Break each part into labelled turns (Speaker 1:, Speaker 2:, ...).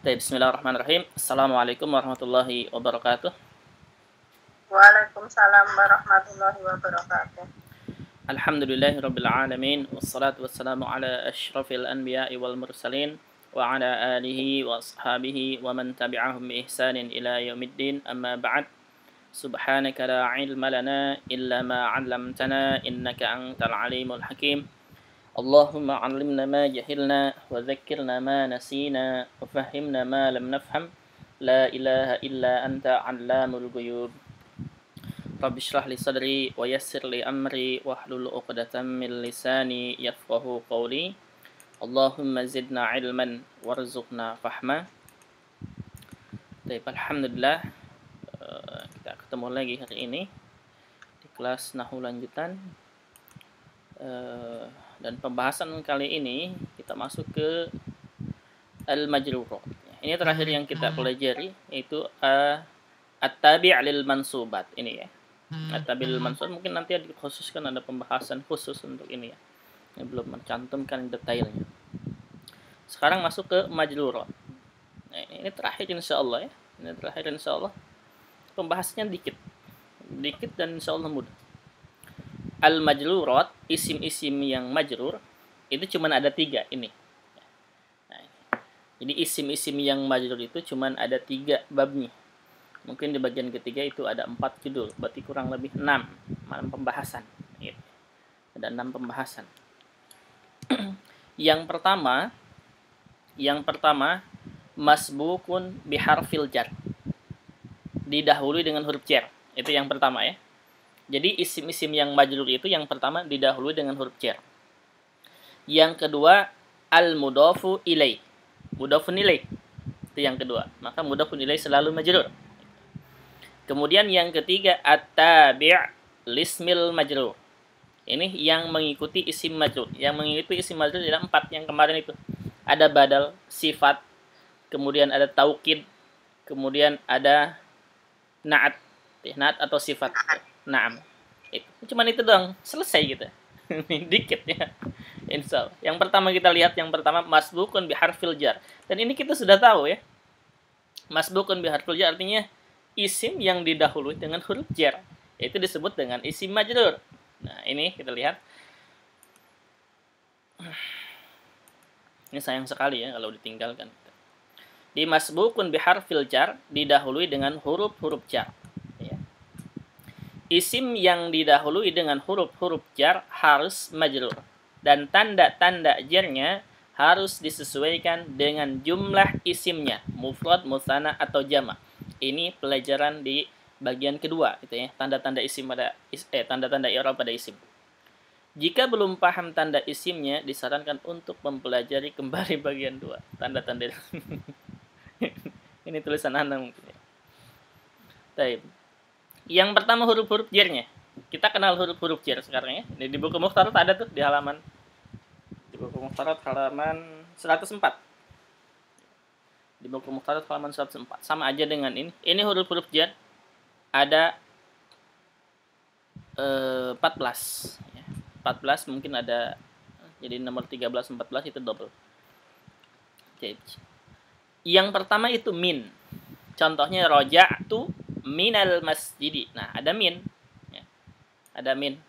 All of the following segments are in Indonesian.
Speaker 1: Bismillahirrahmanirrahim. Assalamualaikum warahmatullahi wabarakatuh.
Speaker 2: Waalaikumsalam warahmatullahi wabarakatuh.
Speaker 1: Alhamdulillahirabbil alamin wassalatu wassalamu ala asyrafil anbiya'i wal mursalin wa ala alihi wa ashabihi wa man tabi'ahum bi ihsanin ila yaumiddin. Amma ba'd. Subhanaka la ilma lana illa ma 'allamtana innaka antal alimul hakim. Allahumma 'allimna ma jahilna wa dhakkirna ma nasina wa fahhimna ma lam nafham. La ilaha illa anta 'allamul ghuyub. Rabbi shrah li sadri wa yassir li amri wahlul 'uqdatam min lisani yafqahu qawli. Allahumma zidna ilman warzuqna fahma. Baik, alhamdulillah kita ketemu lagi hari ini di kelas Nahwu lanjutan. Dan pembahasan kali ini kita masuk ke al-majrurat. Ini terakhir yang kita pelajari, yaitu at-tabi' lil mansubat ini ya. At-tabi' lil mansubat mungkin nanti dikhususkan, ada pembahasan khusus untuk ini ya. Ini belum mencantumkan detailnya. Sekarang masuk ke majrurat. Nah, ini terakhir insyaallah ya. Ini terakhir insyaallah. Pembahasannya dikit dan insyaallah mudah. Al-majrurat, isim-isim yang majrur itu cuma ada 3 ini. Nah, jadi isim-isim yang majrur itu cuma ada 3 babnya. Mungkin di bagian ketiga itu ada 4 judul, berarti kurang lebih 6 pembahasan. Ada 6 pembahasan. Yang pertama masbukun biharfil jar. Didahului dengan huruf jar. Itu yang pertama ya. Jadi isim-isim yang majrur itu yang pertama didahului dengan huruf jar. Yang kedua al-mudhafu ilai. Mudhafun ilai. Itu yang kedua. Maka mudhafun ilai selalu majrur. Kemudian yang ketiga at-tabi' lismil majrur. Ini yang mengikuti isim majrur. Yang mengikuti isim majrur adalah 4 yang kemarin itu. Ada badal, sifat, kemudian ada taukid, kemudian ada na'at. Na'at atau sifat. Naam. Cuman itu doang, selesai gitu. Dikit ya. Insyaallah. Yang pertama kita lihat, yang pertama masbukun biharfil jar. Dan ini kita sudah tahu ya. Masbukun biharfil jar artinya isim yang didahului dengan huruf jar. Itu disebut dengan isim majrur. Nah, ini kita lihat. Ini sayang sekali ya kalau ditinggalkan. Di masbukun biharfil jar didahului dengan huruf-huruf jar. Isim yang didahului dengan huruf-huruf jar harus majrur. Dan tanda-tanda jarnya harus disesuaikan dengan jumlah isimnya. Mufrad, musanna, atau jama'. Ini pelajaran di bagian kedua. Itu ya, tanda-tanda isim pada tanda-tanda i'rab pada isim. Jika belum paham tanda isimnya, disarankan untuk mempelajari kembali bagian 2. Tanda-tanda. Ini tulisan Anda mungkin ya. Baik. Yang pertama huruf-huruf jarnya. Kita kenal huruf-huruf jar sekarang ya. Ini di buku Mukhtarat ada tuh di halaman. Di buku Mukhtarat halaman 104. Di buku Mukhtarat halaman 104. Sama aja dengan ini. Ini huruf-huruf jar ada 14. 14 mungkin ada, jadi nomor 13, 14 itu double. Oke. Yang pertama itu min. Contohnya roja'tu minal masjidi. Nah, ada min. Ya. Ada min.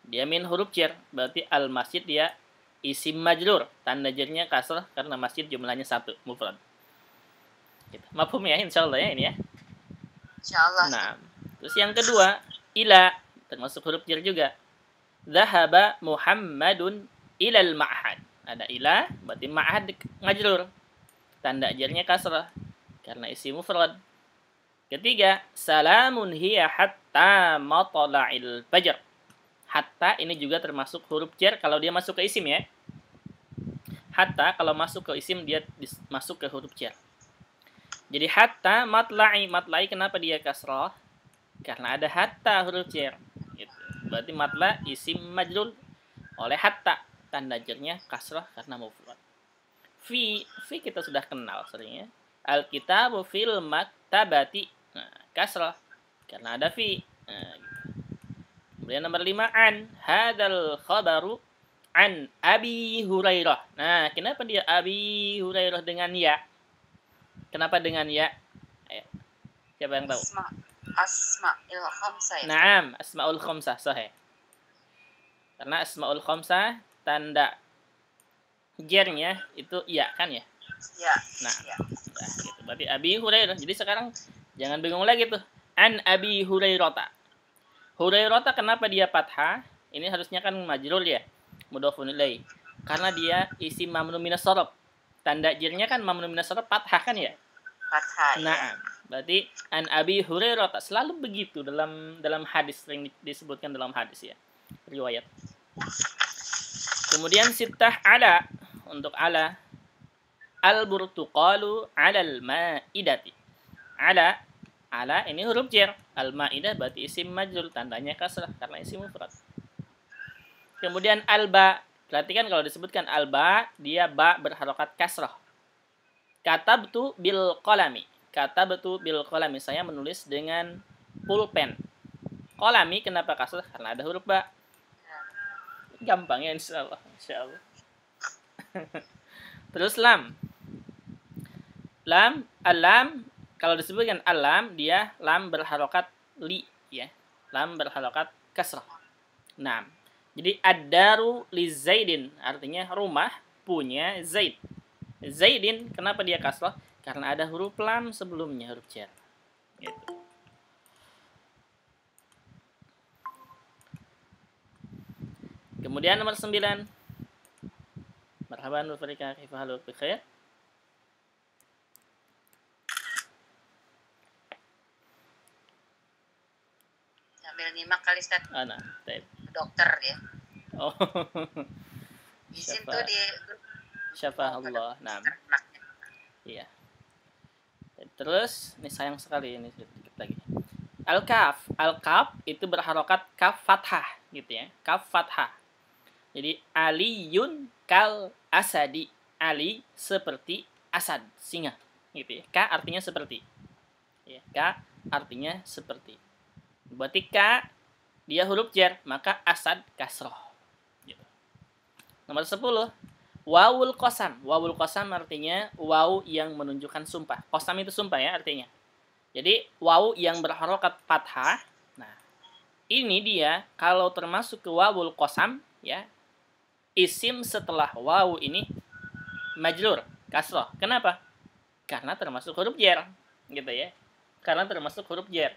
Speaker 1: Dia min huruf jar. Berarti al-masjid dia isim majrur. Tanda jarnya kasrah karena masjid jumlahnya 1. Mufrad. Gitu. Mafhum ya insyaallah ya ini ya.
Speaker 2: Insyaallah.
Speaker 1: Nah, terus yang kedua ila, termasuk huruf jar juga. Dhahaba Muhammadun ilal ma'had. Ada ila, berarti ma'had majrur. Tanda jarnya kasrah karena isim mufrad. Ketiga, salamun hiya hatta matla'il fajr. Hatta ini juga termasuk huruf jar kalau dia masuk ke isim ya. Hatta kalau masuk ke isim dia masuk ke huruf jar. Jadi hatta matla'i. Matla'i kenapa dia kasrah? Karena ada hatta huruf jar. Gitu. Berarti matla isim majrur oleh hatta. Tanda jarnya kasrah karena mufrad. Fi kita sudah kenal seringnya. Al-kitabu fil maktabati. Nah, kasrah karena ada fi. Nah, gitu. Kemudian nomor 5 an hadzal khabaru an Abi Hurairah. Nah, kenapa dia Abi Hurairah dengan ya? Kenapa dengan ya? Ayo. Siapa yang tahu?
Speaker 2: Asma'il khamsah.
Speaker 1: Naam, asmaul khamsah, sahih. Karena asmaul khamsah tanda jernya itu ya kan ya?
Speaker 2: Ya.
Speaker 1: Nah,
Speaker 2: ya.
Speaker 1: Nah gitu. Berarti Abi Hurairah. Jadi sekarang jangan bingung lagi tuh. An Abi Hurairah. Hurairah kenapa dia fathah? Ini harusnya kan majrur ya. Mudhofun ilaih. Karena dia isim mamnu minas sharaf. Tanda jirnya kan mamnu minas sharaf fathah kan ya?
Speaker 2: Fathah.
Speaker 1: Nah, berarti an Abi Hurairah selalu begitu dalam hadis, sering disebutkan dalam hadis ya. Riwayat. Kemudian sittah ala, untuk ala al-burtuqalu 'alal ma'idati. Ala ini huruf jar. Al-ma'idah berarti isim majrur, tandanya kasrah karena isim mufrad. Kemudian alba, perhatikan kalau disebutkan alba, dia ba berharokat kasrah. Katabtu bil qalami. Katabtu bil qalami, saya menulis dengan pulpen. Qalami kenapa kasrah? Karena ada huruf ba. Gampang ya insyaallah. Insyaallah. Terus lam. Alam, kalau disebutkan alam, dia lam berharokat li ya. Lam berharokat kasrah. Nah, jadi ad-daru li Zaidin, artinya rumah punya Zaid. Zaidin kenapa dia kasrah? Karena ada huruf lam sebelumnya, huruf jar. Gitu. Kemudian nomor 9. Marhaban wa farika kaifa haluk bi khair?
Speaker 2: Sambil nyimak kali Ustaz.
Speaker 1: Ana, baik.
Speaker 2: Dokter ya.
Speaker 1: Oh.
Speaker 2: Izin tuh di
Speaker 1: Syafa Allah. Nah. Iya. Terus, ini sayang sekali ini sedikit lagi. Al-kaf itu berharokat kaf fathah gitu ya. Kaf fathah. Jadi aliyun kal asadi. Ali seperti asad, singa gitu ya. Ka artinya seperti. Ya, ka artinya seperti. Berarti ka dia huruf jar, maka asad kasroh. Gitu. Nomor 10. Wawul qasam. Wawul qasam artinya waw yang menunjukkan sumpah. Qasam itu sumpah ya artinya. Jadi waw yang berharokat fathah. Nah, ini dia kalau termasuk ke wawul qasam ya. Isim setelah waw ini majrur, kasroh. Kenapa? Karena termasuk huruf jar, gitu ya. Karena termasuk huruf jar.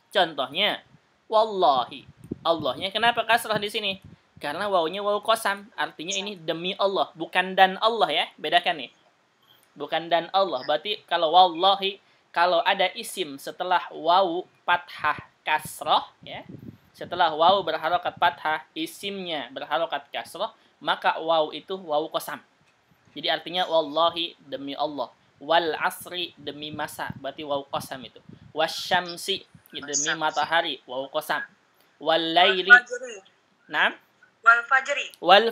Speaker 1: Contohnya, wallahi. Allahnya kenapa kasroh di sini? Karena wawunya waw qasam, artinya ini demi Allah, bukan dan Allah ya. Bedakan nih. Bukan dan Allah. Berarti kalau wallahi, kalau ada isim setelah waw fathah kasroh ya. Setelah waw berharokat fathah, isimnya berharokat kasroh, maka waw itu waw qasam. Jadi artinya wallahi demi Allah, wal asri demi masa, berarti waw qasam itu. Wasyamsi demi matahari, waw qasam. Wal laili, naam. Wal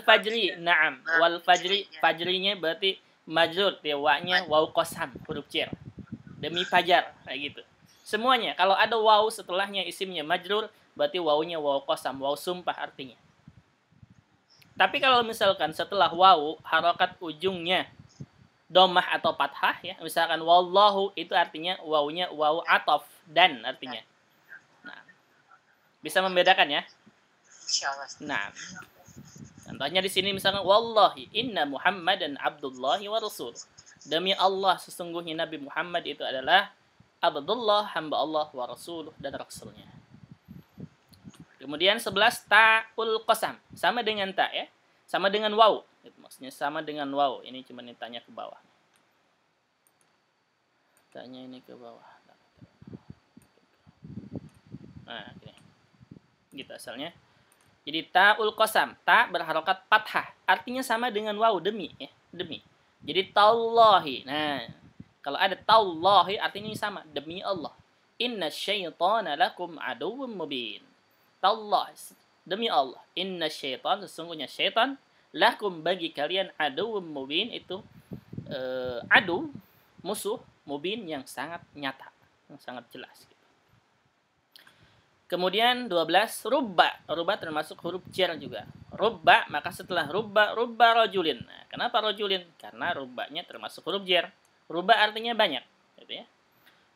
Speaker 1: fajri, naam. Wal fajri, fajrinya berarti majrur, wawnya waw qasam, huruf jar. Demi fajar, kayak gitu. Semuanya kalau ada waw setelahnya isimnya majrur, berarti wawunya waw qasam, waw sumpah artinya. Tapi kalau misalkan setelah waw harokat ujungnya domah atau fathah ya, misalkan wallahu itu artinya wawunya waw ataf dan artinya. Nah, bisa membedakan ya?
Speaker 2: Insyaallah.
Speaker 1: Nah, contohnya di sini misalkan wallahi inna Muhammadan abdullahi wa rasul. Demi Allah sesungguhnya Nabi Muhammad itu adalah Abdullah, hamba Allah wa rasuluh dan rasulnya. Kemudian 11 ta'ul qasam, sama dengan ta ya, sama dengan waw. Itu maksudnya sama dengan waw. Ini cuma ditanya ke bawah. Tanya ini ke bawah. Nah, gini. Gitu asalnya. Jadi ta'ul qasam, ta berharokat fathah, artinya sama dengan waw, demi ya, demi. Jadi tallahi. Nah, kalau ada tallahi artinya sama, demi Allah. Inna syaitana lakum aduwwum mubin. Tallah, demi Allah. Inna syaitan, sesungguhnya syaitan, lakum bagi kalian aduwwum mubin, itu adu, musuh, mubin yang sangat nyata, yang sangat jelas. Kemudian 12 rubba. Rubba termasuk huruf jar juga. Rubba, maka setelah rubba rajulin. Nah, kenapa rajulin? Karena rubbanya termasuk huruf jar. Rubba artinya banyak, gitu ya.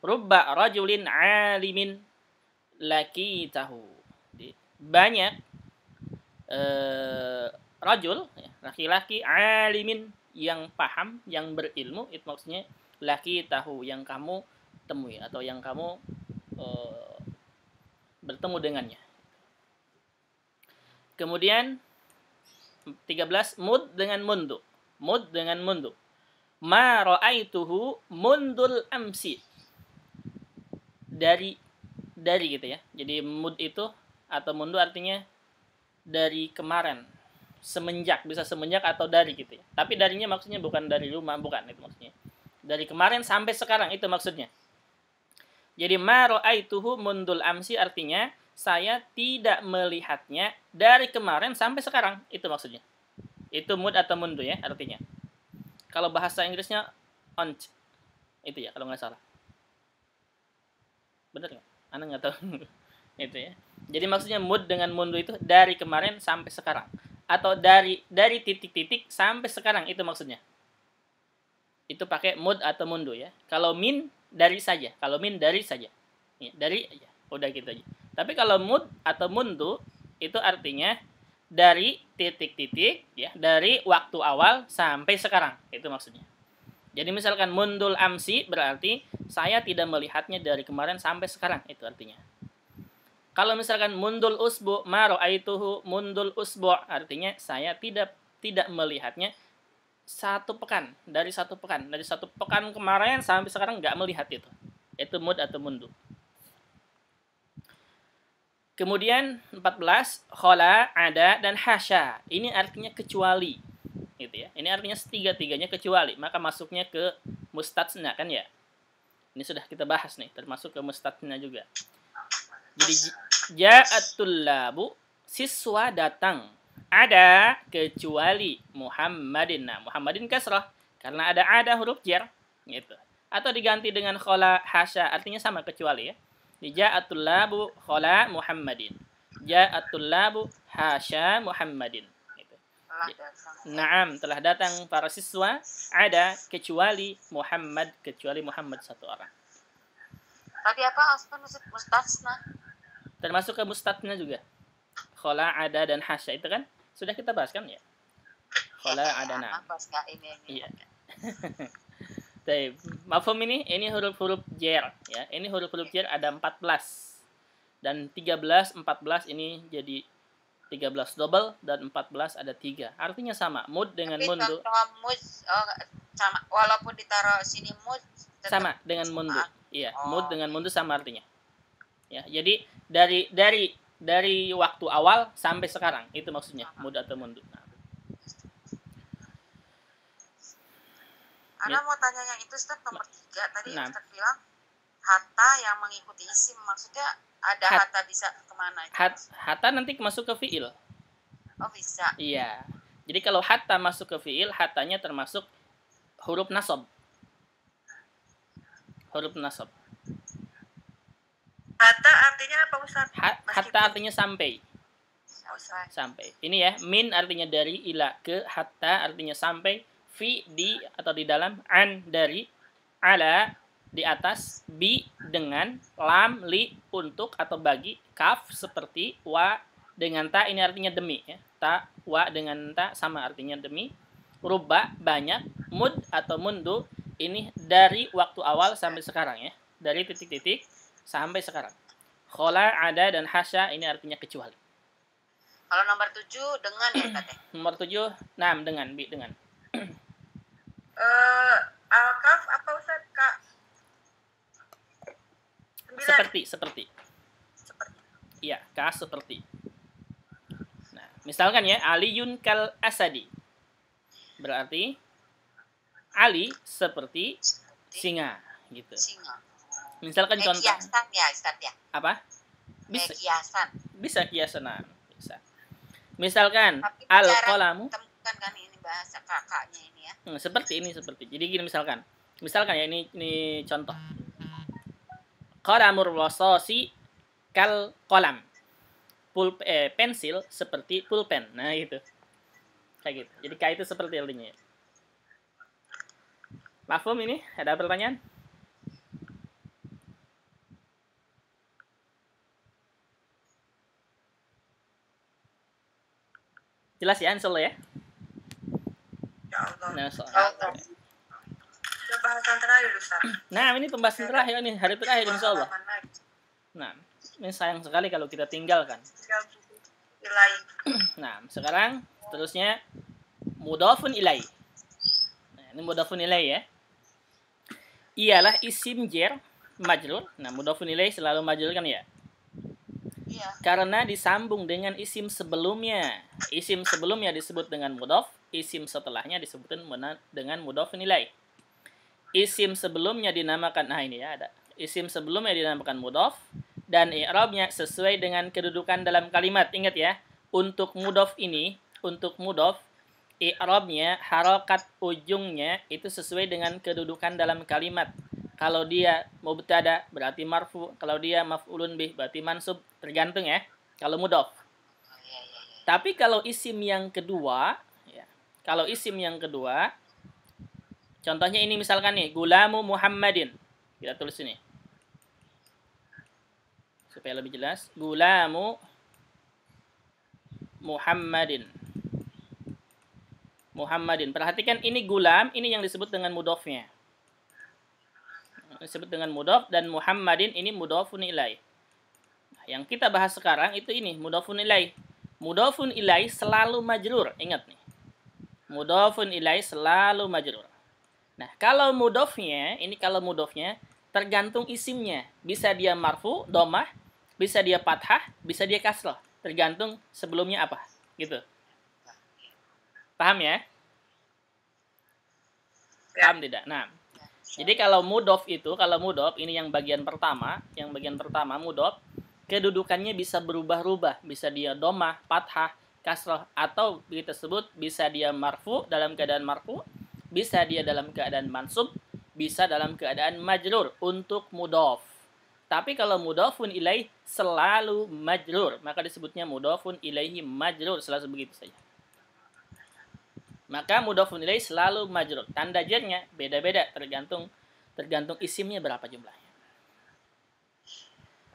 Speaker 1: Rubba rajulin alimin lakitahu. Jadi, banyak rajul, ya, laki-laki alimin yang paham, yang berilmu, itu maksudnya lakitahu, yang kamu temui atau yang kamu bertemu dengannya. Kemudian 13 mud dengan mundu. Mud dengan mundu. Ma ra'aituhu mundul amsi. Dari gitu ya. Jadi mud itu atau mundu artinya dari kemarin. Semenjak, bisa semenjak atau dari gitu ya. Tapi darinya maksudnya bukan dari rumah, bukan itu maksudnya. Dari kemarin sampai sekarang itu maksudnya. Jadi ma ra'aituhu mundul amsi artinya saya tidak melihatnya dari kemarin sampai sekarang. Itu maksudnya. Itu mud atau mundu ya artinya. Kalau bahasa Inggrisnya on. Itu ya kalau nggak salah. Benar nggak? Anda nggak tahu. Itu ya. Jadi maksudnya mud dengan mundu itu dari kemarin sampai sekarang. Atau dari titik-titik sampai sekarang. Itu maksudnya. Itu pakai mud atau mundu ya. Kalau min dari saja. Kalau min dari saja. Ya, dari aja. Udah gitu aja. Tapi kalau mud atau mundu itu artinya dari titik-titik ya, dari waktu awal sampai sekarang. Itu maksudnya. Jadi misalkan mundul amsi berarti saya tidak melihatnya dari kemarin sampai sekarang. Itu artinya. Kalau misalkan mundul usbu ma ra'aituhu mundul usbu artinya saya tidak melihatnya satu pekan, dari satu pekan kemarin sampai sekarang nggak melihat itu. Itu mud atau mundu. Kemudian 14 khola, ada dan hasya. Ini artinya kecuali. Gitu ya. Ini artinya tiga-tiganya kecuali, maka masuknya ke mustatsna kan ya. Ini sudah kita bahas nih, termasuk ke mustatsna juga. Jadi ja'atul labu, siswa datang. Ada kecuali Muhammadin. Nah, Muhammadin kasrah karena ada huruf jar gitu. Atau diganti dengan khola hasya, artinya sama kecuali ya. Ja'atul labu khola Muhammadin. Ja'atul labu hasya Muhammadin. Gitu. Naam, telah datang para siswa, ada kecuali Muhammad satu orang.
Speaker 2: Tadi apa Aspan mustasna?
Speaker 1: Termasuk ke mustatsna juga. Khola, ada dan hasya itu kan sudah kita bahas kan ya. Khola, ada nah. Iya. Baik, mafhum ini huruf-huruf jar ya. Ini huruf-huruf jar ada 14. Dan 13, 14 ini jadi 13 double dan 14 ada 3. Artinya sama, mud dengan mundu.
Speaker 2: Sama walaupun ditaruh sini mud
Speaker 1: sama dengan mundu. Iya, mud dengan mundu sama artinya. Ya, jadi dari waktu awal sampai sekarang itu maksudnya mud atau mundu. Nah.
Speaker 2: Ana mau tanya yang itu Ustaz nomor 3 tadi Ustaz bilang hatta yang mengikuti isim, maksudnya ada hatta bisa kemana?
Speaker 1: Hatta nanti masuk ke fiil.
Speaker 2: Oh bisa.
Speaker 1: Iya. Jadi kalau hatta masuk ke fiil, hattanya termasuk huruf nasab. Huruf nasab.
Speaker 2: Hatta artinya apa Ustaz?
Speaker 1: Hatta artinya sampai. Sampai. Ini ya, min artinya dari, ila ke, hatta artinya sampai, fi di atau di dalam, an dari, ala di atas, bi dengan, lam li untuk atau bagi, kaf seperti, wa dengan ta ini artinya demi ya. Ta, wa dengan ta sama artinya demi. Rubba banyak, mud atau mundu ini dari waktu awal sampai sekarang ya. Dari titik-titik sampai sekarang. Khola, ada dan hasya ini artinya kecuali.
Speaker 2: Kalau nomor 7 dengan ya Teh.
Speaker 1: Nomor 7, nam dengan bi dengan.
Speaker 2: Al-kaf apa Ustaz? Kak?
Speaker 1: 9. Seperti. Iya, ka seperti. Nah, misalkan ya, Aliyun kal asadi. Berarti Ali seperti singa gitu.
Speaker 2: Singa.
Speaker 1: Misalkan contoh.
Speaker 2: Kiasan ya Ustaz ya.
Speaker 1: Apa? Bisa.
Speaker 2: Kiasan.
Speaker 1: Bisa kiasan. Bisa. Misalkan al-qalamu.
Speaker 2: Temukan kan ini bahasa kakaknya ini ya.
Speaker 1: Seperti ini. Jadi gini misalkan ya ini contoh. Qalamur rasasi kal qalam. Pensil seperti pulpen. Nah, gitu. Kayak gitu. Jadi K itu seperti artinya. Mafhum ini? Ada pertanyaan? Jelas ya, insyaallah ya?
Speaker 2: Ya Allah.
Speaker 1: Nah,
Speaker 2: Pembahasan terakhir, Ustaz.
Speaker 1: Nah, ini pembahasan terakhir nih, hari terakhir insyaallah. Nah, ini sayang sekali kalau kita tinggalkan. Nah, sekarang terusnya mudhafun ilaih. Nah, ini mudhafun ilaih ya. Ialah isim jar majrur. Nah, mudhafun ilaih selalu majrur kan ya?
Speaker 2: Iya.
Speaker 1: Karena disambung dengan isim sebelumnya. Isim sebelumnya disebut dengan mudhaf, isim setelahnya disebut dengan mudhafun ilaih. Isim sebelumnya dinamakan, nah ini ya ada. Isim sebelumnya dinamakan mudhaf dan i'rabnya sesuai dengan kedudukan dalam kalimat. Ingat ya, untuk mudhaf ini, untuk mudhaf i'rabnya harokat ujungnya itu sesuai dengan kedudukan dalam kalimat. Kalau dia mubtada berarti marfu, kalau dia maf'ulun bih berarti mansub, tergantung ya. Kalau mudhaf. Tapi kalau isim yang kedua, ya, kalau isim yang kedua, contohnya ini misalkan nih, gulamu Muhammadin. Kita tulis ini. Supaya lebih jelas. Gulamu Muhammadin. Muhammadin. Perhatikan ini gulam, ini yang disebut dengan mudhafnya. Disebut dengan mudhaf dan Muhammadin ini mudhafun ilaih. Nah, yang kita bahas sekarang itu ini mudhafun ilaih. Mudhafun ilaih selalu majrur. Ingat nih. Mudhafun ilaih selalu majrur. Nah, kalau mudhafnya, ini kalau mudhafnya tergantung isimnya. Bisa dia marfu, domah, bisa dia fathah, bisa dia kasrah. Tergantung sebelumnya apa. Gitu. Paham ya? Paham tidak? Nah, jadi kalau mudhaf itu, kalau mudhaf ini yang bagian pertama mudhaf, kedudukannya bisa berubah-ubah. Bisa dia domah, fathah, kasrah, atau kita sebut bisa dia marfu dalam keadaan marfu, bisa dia dalam keadaan mansub, bisa dalam keadaan majrur untuk mudhaf. Tapi kalau mudhafun ilaih selalu majrur, maka disebutnya mudhafun ilaihi majrur, selalu begitu saja. Maka mudhafun ilaih selalu majrur. Tanda jarnya beda-beda tergantung isimnya berapa jumlahnya.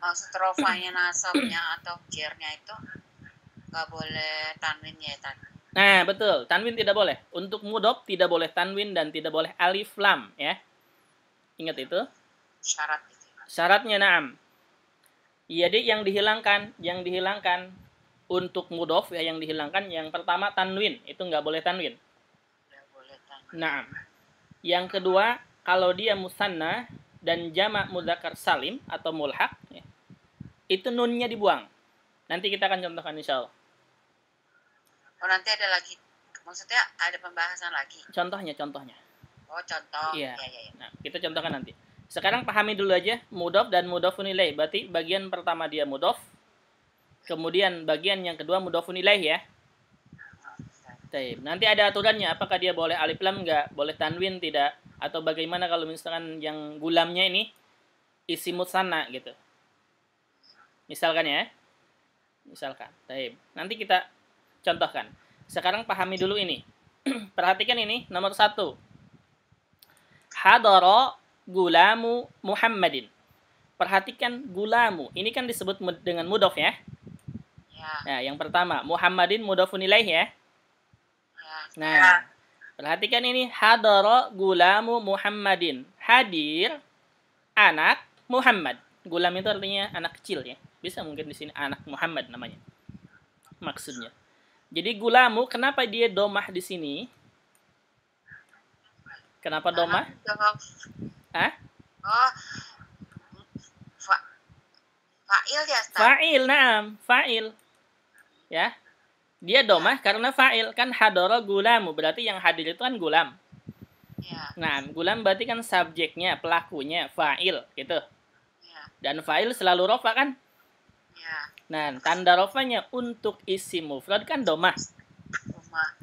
Speaker 2: Maksud rofanya, nasabnya atau jarnya itu nggak boleh tanwinnya ya, Tan?
Speaker 1: Nah, betul. Tanwin tidak boleh. Untuk mudhaf tidak boleh tanwin dan tidak boleh alif lam ya. Ingat itu?
Speaker 2: Syarat itu.
Speaker 1: Syaratnya na'am. Jadi yang dihilangkan untuk mudhaf ya, yang dihilangkan yang pertama tanwin, itu nggak boleh tanwin. Naam. Yang kedua, kalau dia musanna dan jamak mudzakkar salim atau mulhaq, ya, itu nunnya dibuang. Nanti kita akan contohkan insyaallah.
Speaker 2: Oh, nanti ada lagi. Maksudnya ada pembahasan lagi.
Speaker 1: Contohnya.
Speaker 2: Oh, contoh.
Speaker 1: Iya.
Speaker 2: Ya.
Speaker 1: Nah, kita contohkan nanti. Sekarang pahami dulu aja mudhaf dan mudhafun ilaih. Berarti bagian pertama dia mudhaf, kemudian bagian yang kedua mudhafun ilaih ya. Nanti ada aturannya, apakah dia boleh alif lam enggak, boleh tanwin tidak, atau bagaimana kalau misalkan yang gulamnya ini isi musanna gitu. Misalkan ya. Nanti kita contohkan. Sekarang pahami dulu ini. Perhatikan ini nomor 1. Hadara gulamu Muhammadin. Perhatikan gulamu. Ini kan disebut dengan mudhaf ya.
Speaker 2: Ya.
Speaker 1: Nah, yang pertama Muhammadin mudhafun ilaih ya. Nah, perhatikan ini hadara gulamu Muhammadin. Hadir anak Muhammad. Gulam itu artinya anak kecil ya. Bisa mungkin di sini anak Muhammad namanya. Maksudnya. Jadi gulamu kenapa dia domah di sini? Kenapa domah? Hah?
Speaker 2: Oh. Fa'il ya, Ustaz?
Speaker 1: Fa'il, na'am. Fa'il. Ya. Dia domah karena fa'il. Kan hadara gulamu. Berarti yang hadir itu kan gulam.
Speaker 2: Ya.
Speaker 1: Nah, gulam berarti kan subjeknya, pelakunya, fa'il. Gitu.
Speaker 2: Ya.
Speaker 1: Dan fa'il selalu rofa kan?
Speaker 2: Ya.
Speaker 1: Nah, tanda rofanya untuk isim mufrad kan domah.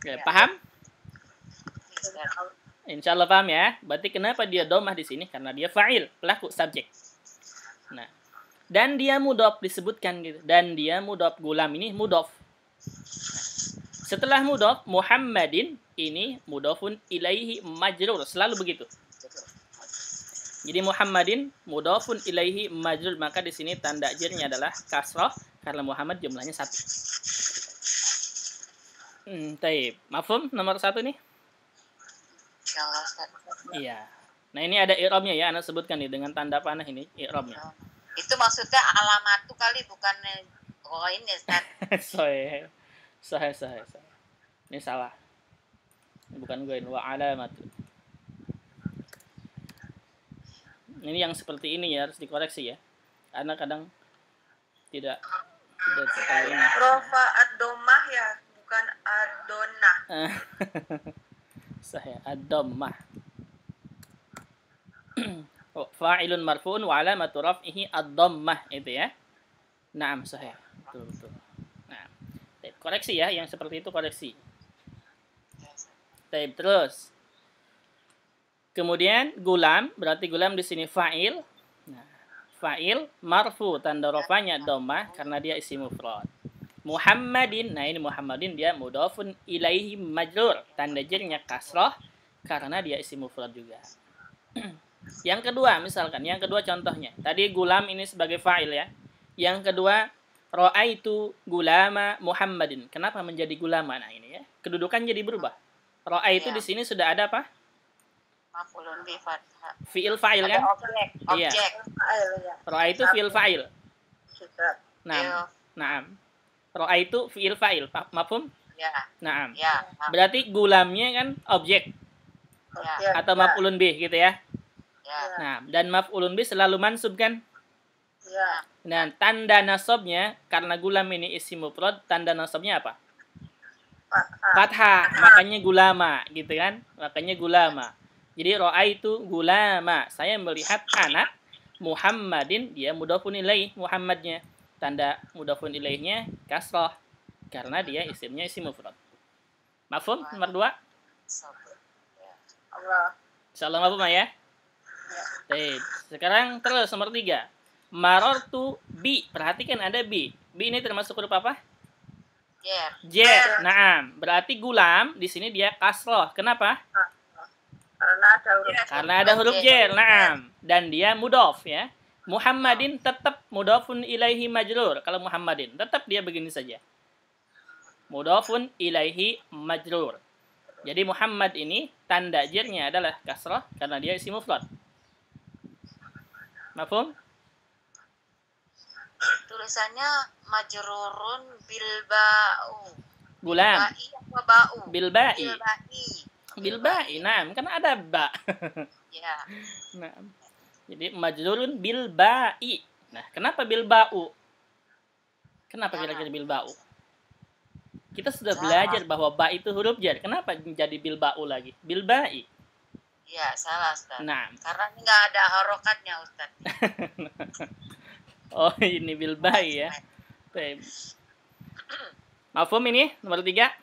Speaker 2: Ya.
Speaker 1: Paham?
Speaker 2: Ya.
Speaker 1: Insya Allah paham ya. Berarti kenapa dia domah di sini? Karena dia fa'il, pelaku, subjek. Nah, dan dia mudhaf disebutkan gitu. Dan dia mudhaf, gulam ini mudhaf. Setelah mudhaf Muhammadin ini mudhafun ilaihi majrur, selalu begitu. Jadi Muhammadin mudhafun ilaihi majrur, maka di sini tanda jarnya adalah kasrah karena Muhammad jumlahnya 1. Taib. Mafhum nomor 1 nih?
Speaker 2: Insyaallah Ustaz.
Speaker 1: Iya. Nah, ini ada i'rabnya ya, Anda sebutkan nih dengan tanda panah ini i'rabnya.
Speaker 2: Itu maksudnya alamat tuh kali, bukan ini Ustaz.
Speaker 1: Sahih. Ini salah. Bukan gue, wa alamat. Ini yang seperti ini ya harus dikoreksi ya. Karena kadang tidak terlalu ini.
Speaker 2: Rofa ad-dhammah ya, bukan ad-donnah.
Speaker 1: Sahih, ad-dhammah. Fa'ilun marfu'un wa alamatu raf'ihi ad-dhammah itu ya. Naam, sahih. Betul. Nah, koreksi ya, yang seperti itu koreksi. Taib, terus. Kemudian gulam, berarti gulam di sini fa'il. Nah, fa'il marfu, tanda rafanya dhammah karena dia isim mufrad. Muhammadin, nah ini Muhammadin dia mudhafun ilaihi majrur, tanda jarnya kasrah karena dia isim mufrad juga. Yang kedua, misalkan yang kedua contohnya. Tadi gulam ini sebagai fa'il ya. Yang kedua, ra'aitu gulama Muhammadin. Kenapa menjadi gulama? Nah ini ya. Kedudukan jadi berubah. Ra'aitu di sini sudah ada apa?
Speaker 2: Maf'ulun bi fathah.
Speaker 1: Fi'il fa'il kan?
Speaker 2: Objek.
Speaker 1: Iya.
Speaker 2: Fa'il ya.
Speaker 1: Ra'aitu fi'il fa'il. Naam. Ra'aitu fi'il fa'il. Mafhum?
Speaker 2: Ya.
Speaker 1: Naam.
Speaker 2: Ya.
Speaker 1: Berarti gulamnya kan objek.
Speaker 2: Ya.
Speaker 1: Atau maf'ulun bih gitu ya.
Speaker 2: Ya.
Speaker 1: Nah, dan maf'ulun bih selalu mansub kan?
Speaker 2: Ya.
Speaker 1: Nah, tanda nasabnya karena gulam ini isim mufrad, tanda nasabnya apa? Fathah. Makanya gulama gitu kan? Makanya gulama. Jadi ra'aitu gulama, saya melihat anak Muhammadin, dia mudhafun ilaih Muhammadnya. Tanda mudhafun ilaihnya kasrah karena dia isimnya isim mufrad. Mafhum nomor 2?
Speaker 2: Allah.
Speaker 1: Insyaallah mafhum ya? Baik. Sekarang terus nomor 3. Marartu bi. Perhatikan ada bi. Bi ini termasuk huruf apa? Jer. Naam. Berarti gulam di sini dia kasrah. Kenapa? Karena ada huruf jer. Naam. Dan dia mudhaf ya. Muhammadin tetap mudhafun ilaihi majrur. Kalau Muhammadin tetap dia begini saja. Mudhafun ilaihi majrur. Jadi Muhammad ini tanda jernya adalah kasrah karena dia isim mufrad. Mafhum?
Speaker 2: Tulisannya majrurun bil ba'u.
Speaker 1: Gulam.
Speaker 2: Bil
Speaker 1: ba'i. Bil ba'i. Nah, kan ada ba.
Speaker 2: Ya.
Speaker 1: Nah, jadi majrurun bil ba'i. Nah, kenapa bil ba'u? Kenapa kira-kira bil ba'u? Kita sudah belajar bahwa ba itu huruf jar. Kenapa menjadi bil ba'u lagi? Bil ba'i.
Speaker 2: Ya, salah Ustaz.
Speaker 1: Nah,
Speaker 2: karena nggak ada harokatnya Ustaz.
Speaker 1: Oh, ini bil ba'i ya. Baik. Mafhum ini nomor 3?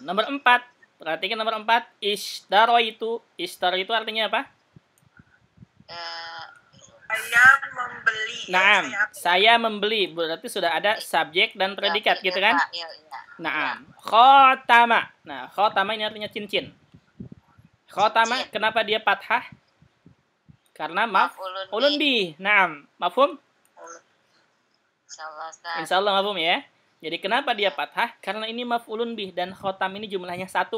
Speaker 1: Nomor 4. Perhatikan nomor 4. Ishtaro itu artinya apa?
Speaker 2: Saya membeli.
Speaker 1: Naam, saya membeli. Berarti sudah ada subjek dan predikat gitu kan? Naam. Khotama. Nah, khotama ini artinya cincin. Khotama kenapa dia fathah? Karena maf'ulun bih. Naam, mafhum? Insyaallah mafhum ya. Jadi kenapa dia fathah? Karena ini maf'ulun bih dan khotam ini jumlahnya 1.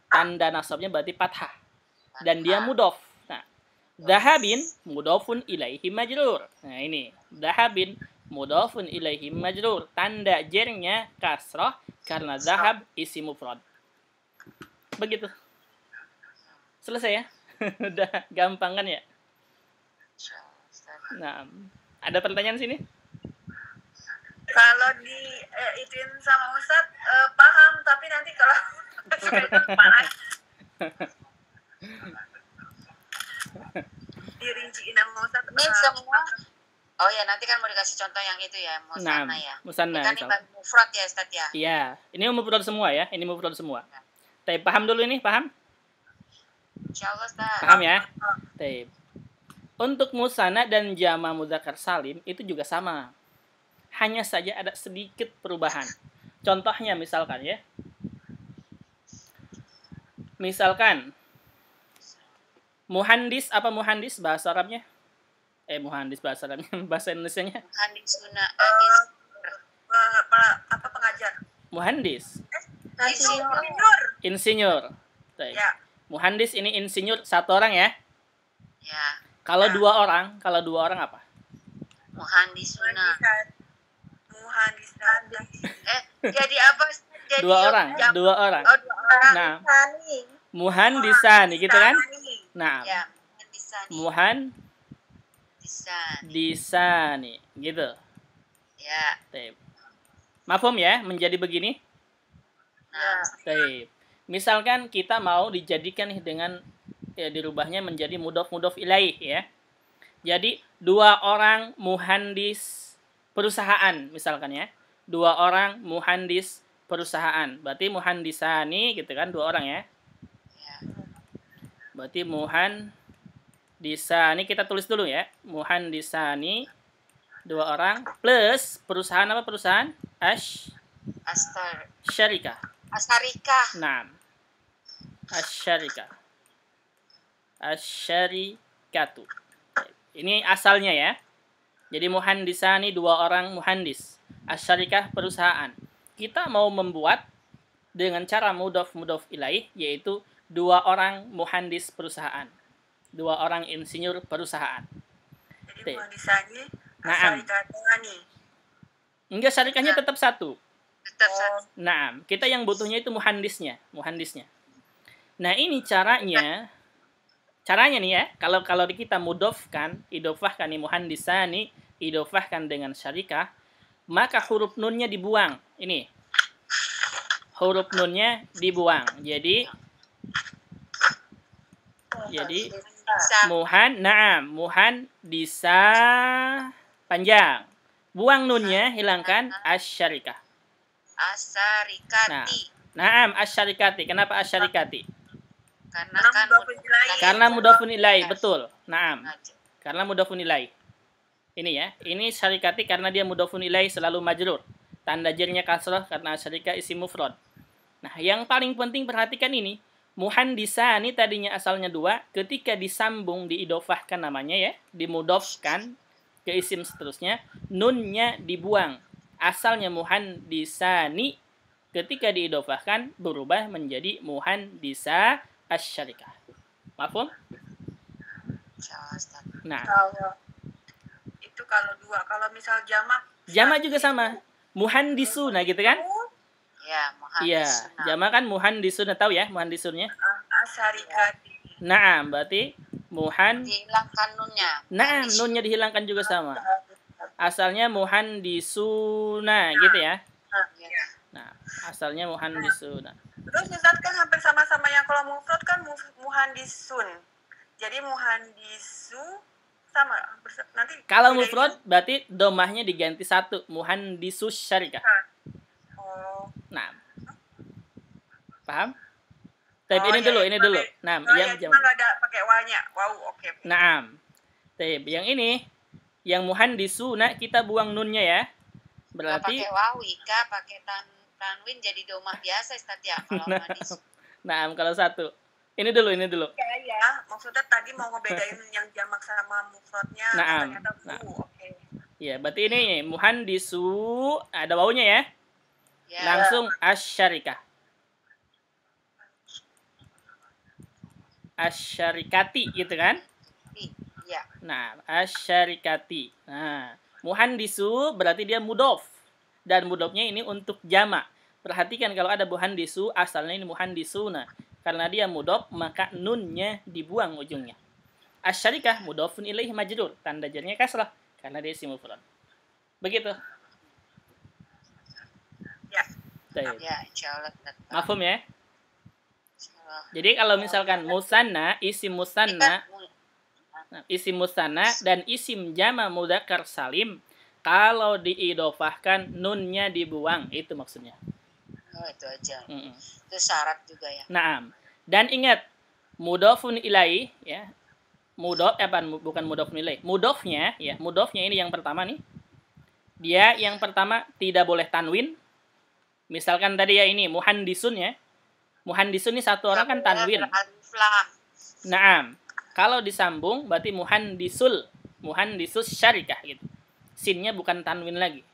Speaker 1: Tanda nasabnya berarti fathah. Dan dia mudhaf. Nah, dahabin mudhafun ilaihi majrur. Nah, ini dahabin mudhafun ilaihi majrur. Tanda jernya kasrah karena dahab isim mufrad. Begitu. Selesai ya? Udah gampang kan ya? Nah, ada pertanyaan sini?
Speaker 2: Kalau di ituin sama Ustadz paham, tapi nanti kalau dirinciin sama Ustadz. Ini semua. Oh ya, nanti kan mau dikasih contoh yang itu ya, musanna ya.
Speaker 1: Musanna.
Speaker 2: Ini kan mufrad ya Ustadz ya?
Speaker 1: Iya, ini mufrad semua ya, ini mufrad semua. Tapi paham dulu ini, paham?
Speaker 2: Insyaallah Ustadz.
Speaker 1: Paham ya? Baik. Untuk musanna dan jama mudzakkar salim itu juga sama. Hanya saja ada sedikit perubahan. Contohnya misalkan ya. Misalkan Muhandis apa muhandis bahasa Arabnya? Muhandis bahasa Arabnya, bahasa Indonesianya?
Speaker 2: Muhandisuna.
Speaker 3: Apa pengajar?
Speaker 1: Muhandis.
Speaker 2: Insinyur.
Speaker 1: Ya. Muhandis ini insinyur satu orang ya?
Speaker 2: Ya.
Speaker 1: Kalau dua orang apa?
Speaker 2: Muhandisuna. Jadi apa? Jadi
Speaker 1: dua orang.
Speaker 2: Oh, dua orang.
Speaker 1: Nah, muhandisani gitu kan? Nah,
Speaker 2: ya,
Speaker 1: muhandisani gitu.
Speaker 2: Ya.
Speaker 1: Mafhum ya, menjadi begini?
Speaker 2: Nah.
Speaker 1: Misalkan kita mau dijadikan dengan dirubahnya menjadi mudhof ilaih ya. Jadi dua orang muhandis perusahaan misalkan ya. Dua orang muhandis perusahaan. Berarti muhandisani gitu kan, dua orang ya. Berarti muhandisani kita tulis dulu ya. Muhandisani dua orang plus perusahaan apa perusahaan? Syarikah. Nah. Asyarikatu. Ini asalnya ya. Jadi muhandisani dua orang muhandis. Asyarikah perusahaan. Kita mau membuat dengan cara mudhof ilaih yaitu dua orang muhandis perusahaan. Dua orang insinyur perusahaan.
Speaker 3: Jadi muhandisani asyarikatani.
Speaker 1: Enggak, syarikahnya tetap satu.
Speaker 2: Nah,
Speaker 1: kita yang butuhnya itu muhandisnya. Nah, ini caranya nih ya, kalau kita mudhofkan, idofahkan nih muhandisani, idofahkan dengan syarikah, maka huruf nunnya dibuang. Ini. Huruf nunnya dibuang. Jadi muhandisa panjang. Buang nunnya, hilangkan asyarikah.
Speaker 2: Asyarikati.
Speaker 1: Asyarikati. Kenapa asyarikati?
Speaker 2: Karena
Speaker 1: mudhofun ilaih, betul. Karena mudhofun ilaih. Ini ya, ini syarikati karena dia mudhofun ilaih selalu majrur. Tanda jarnya kasrah karena syarikah isim mufrad. Nah, yang paling penting perhatikan ini. Muhandisani tadinya asalnya dua, ketika disambung diidofahkan namanya ya, dimudhofkan ke isim seterusnya, nunnya dibuang. Asalnya muhandisani, ketika diidofahkan berubah menjadi muhandisa asyarikah. Mafhum? Nah,
Speaker 3: itu kalau dua. Kalau misal
Speaker 1: jamak juga sama. Muhandisuna gitu kan?
Speaker 2: Ya, muhandisuna.
Speaker 1: Iya, jamak kan muhandisuna, tahu ya muhandisunnya?
Speaker 3: Asyarikati.
Speaker 1: Berarti
Speaker 2: dihilangkan nunnya.
Speaker 1: Nunnya dihilangkan juga sama. Asalnya muhandisuna gitu ya. Nah, asalnya muhandisuna.
Speaker 3: Terus Ustaz kan hampir sama-sama yang kalau mufrad kan muhandisun. Jadi muhandisu sama. Nanti
Speaker 1: kalau mufrad berarti domahnya diganti satu, muhandisus syarikah. Nah. Paham? Ini dulu. Nah,
Speaker 3: yang enggak ada pakai wa-nya. Wow, oke.
Speaker 1: Nah. Yang ini yang muhandisuna kita buang nunnya ya. Berarti
Speaker 2: pakai wawi kah, pakai tanwin jadi domah biasa Ustaz ya kalau muhandis.
Speaker 1: Kalau satu. Ini dulu.
Speaker 3: Ya. Maksudnya tadi mau ngebedain yang jamak sama mufradnya ternyata oke.
Speaker 1: Iya, berarti ini muhandisu ada wawunya ya. Langsung asyarikah. Asyarikati gitu kan?
Speaker 2: Iya.
Speaker 1: Nah, asyarikati. Nah, muhandisu berarti dia mudhof. Dan mudhofnya ini untuk jamak. Perhatikan kalau ada muhandisu, asalnya ini muhandisuna. Karena dia mudhof, maka nunnya dibuang ujungnya. Asyarikah mudhofun ilaih majrur. Tanda jarnya kasrah. Karena dia isim mufrad. Begitu.
Speaker 2: Ya, insyaallah.
Speaker 1: Mafhum ya? Jadi kalau misalkan musanna, isim musanna dan isim jama mudzakkar salim, kalau diidofahkan nunnya dibuang, itu maksudnya.
Speaker 2: Itu aja. Itu syarat juga ya.
Speaker 1: Dan ingat mudhofun ilaih ya. Bukan mudhofun ilaih. Mudhofnya ini yang pertama nih. Dia yang pertama tidak boleh tanwin. Misalkan tadi ya ini muhandisun ya. Muhandisun ini satu orang kan tanwin. Kalau disambung berarti muhandisus syarikah gitu. Sinnya bukan tanwin lagi.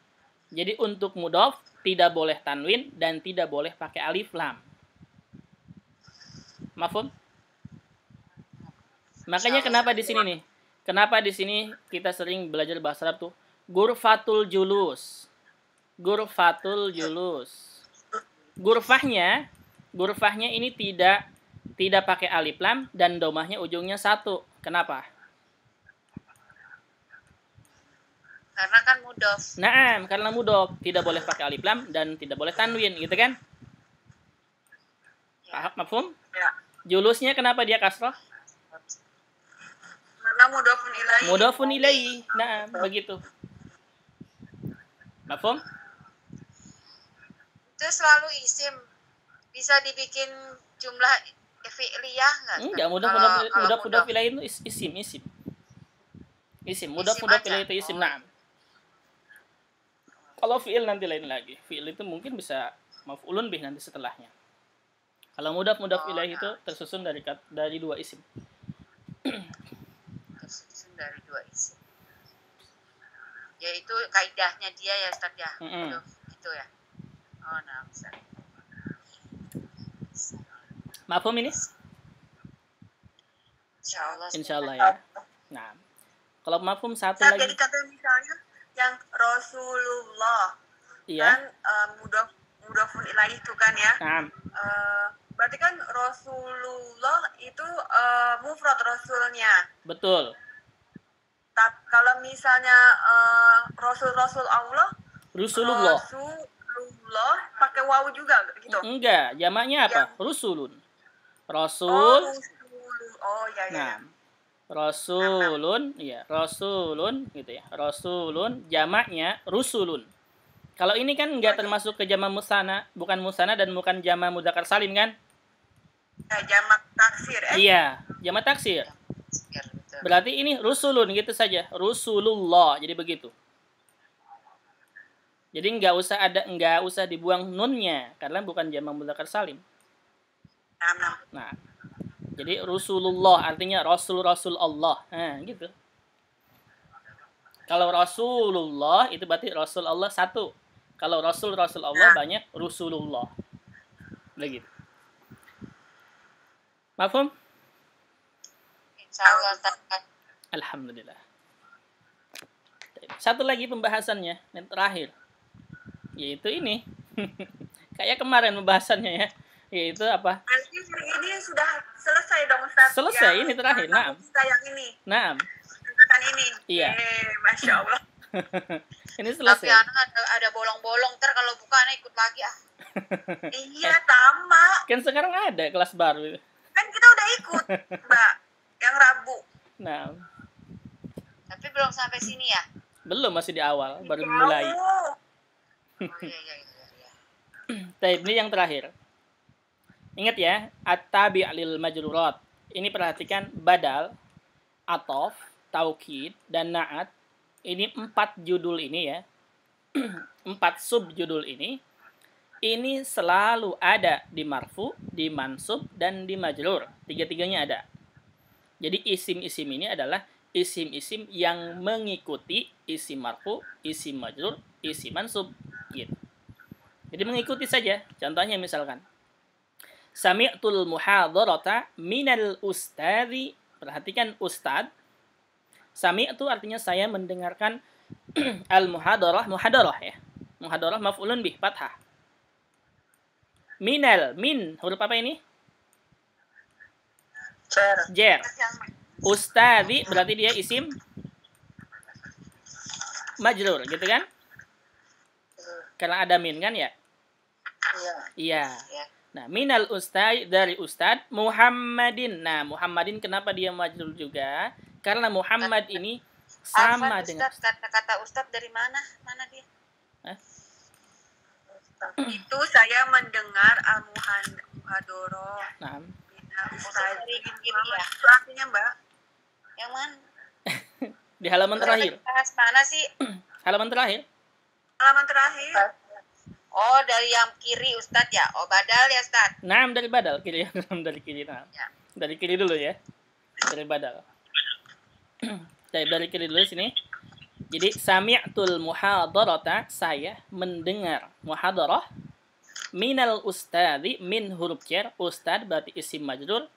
Speaker 1: Jadi untuk mudhof tidak boleh tanwin dan tidak boleh pakai alif lam. Mafhum? Makanya kenapa di sini nih? Kenapa di sini kita sering belajar bahasa Arab tuh? Gurfatul julus. Gurfatul julus. Gurfahnya ini tidak pakai alif lam dan domahnya ujungnya 1. Kenapa?
Speaker 2: Karena kan mudhof.
Speaker 1: Naam, karena mudhof tidak boleh pakai alif lam dan tidak boleh tanwin, gitu kan? Paham, mafhum?
Speaker 3: Ya.
Speaker 1: Julusnya kenapa dia kasrah?
Speaker 3: Karena mudhofun ilaihi.
Speaker 1: Mudhofun ilaihi. Naam, begitu. Mafhum?
Speaker 2: Itu selalu isim. Bisa dibikin jumlah fi'liyah enggak?
Speaker 1: Enggak, mudhaf ilaihi itu isim. Isim, mudhaf ilaihi itu isim, naam. Kalau fi'il nanti lain lagi. Fi'il itu mungkin bisa maf'ulun bih nanti setelahnya. Kalau mudhaf ilaihi itu tersusun dari 2 isim.
Speaker 2: Tersusun dari 2 isim. Yaitu kaidahnya dia ya Ustaz ya. Gitu ya. Oh, nah, Ustaz.
Speaker 1: Mafhum ini? Insyaallah ya. Nah, kalau mafhum satu lagi.
Speaker 3: Jadi kata misalnya yang Rasulullah,
Speaker 1: iya.
Speaker 3: Kan mudhofun ilaihi itu kan ya.
Speaker 1: Nah.
Speaker 3: Berarti kan Rasulullah itu mufrad rasulnya.
Speaker 1: Betul.
Speaker 3: Tapi kalau misalnya Rasul Allah, Rasulullah pakai wawu juga gitu.
Speaker 1: Enggak, jamaknya apa? Rusulun. Rasul.
Speaker 3: Oh ya.
Speaker 1: Nah, Rasulun, ya, Rasulun gitu ya. Rasulun jamaknya rusulun. Kalau ini kan enggak termasuk ke jamak musana, bukan musana dan bukan jamak mudzakkar salim kan?
Speaker 3: Jamak taksir
Speaker 1: Iya, jamak taksir. Berarti ini rusulun gitu saja, Rusulullah. Jadi begitu. Jadi enggak usah dibuang nunnya karena bukan jamak mudzakkar salim. Nah, jadi Rasulullah artinya Rasul Allah. Nah, gitu. Kalau Rasulullah itu berarti Rasul Allah 1. Kalau Rasul Allah banyak Rasulullah. Begitu. Mafhum?
Speaker 2: Insyaallah.
Speaker 1: Alhamdulillah. Satu lagi pembahasannya yang terakhir. Yaitu ini. Kayak kemarin pembahasannya ya. Yaitu apa?
Speaker 3: Berarti ini sudah selesai dong Ustaz.
Speaker 1: Selesai, ini terakhir. Naam.
Speaker 3: Yang ini.
Speaker 1: Naam.
Speaker 3: Angkatan ini.
Speaker 1: Iya.
Speaker 3: Masya Allah.
Speaker 1: Ini selesai.
Speaker 2: Tapi anak ada bolong-bolong, ntar kalau buka anak ikut lagi
Speaker 3: Iya, sama.
Speaker 1: Kan sekarang ada kelas baru.
Speaker 3: Kan kita udah ikut, Mbak. Yang Rabu.
Speaker 1: Nah.
Speaker 2: Tapi belum sampai sini ya?
Speaker 1: Belum, masih di awal, baru mulai.
Speaker 2: Oh iya.
Speaker 1: Taib, ini yang terakhir. Ingat ya, at-tabi' lil majrurat. Ini perhatikan badal, atof, taukid, dan na'at. Ini 4 judul ini ya. 4 subjudul ini selalu ada di marfu, di mansub, dan di majrur. 3-tiganya ada. Jadi isim-isim ini adalah isim-isim yang mengikuti isim marfu, isim majrur, isim mansub. Gitu. Jadi mengikuti saja. Contohnya misalkan. Sami'tul muhadharata minal ustadzi. Perhatikan ustad. Sami'tu artinya saya mendengarkan al-muhadarah ya. Muhadarah maf'ulun bih, fathah. Min, huruf apa ini? Jer. Ustadzi berarti dia isim majrur, gitu kan? Karena ada min kan ya? Iya. Nah, minal ustadz dari ustad Muhammadin. Nah, Muhammadin kenapa dia majrur juga? Karena Muhammad ini sama dengan
Speaker 2: kata ustad dari mana? Mana dia?
Speaker 3: Itu saya mendengar al-muhadoroh.
Speaker 1: Nah.
Speaker 3: Ustaz
Speaker 2: dari kiri ya?
Speaker 3: Itu artinya, Mbak.
Speaker 2: Yang mana?
Speaker 1: Di halaman terakhir.
Speaker 2: Mana sih?
Speaker 1: Halaman terakhir.
Speaker 3: Halaman terakhir.
Speaker 2: Oh, dari yang kiri Ustaz ya? Oh, badal ya Ustaz?
Speaker 1: Nah, dari badal kiri. Dari kiri. Nah.
Speaker 2: Ya.
Speaker 1: Dari kiri dulu ya. Dari badal. Dari kiri dulu sini. Jadi sami'tul muhadarata, saya mendengar muhadarah minal ustadzi, min huruf jar, ustad berarti isim majrur,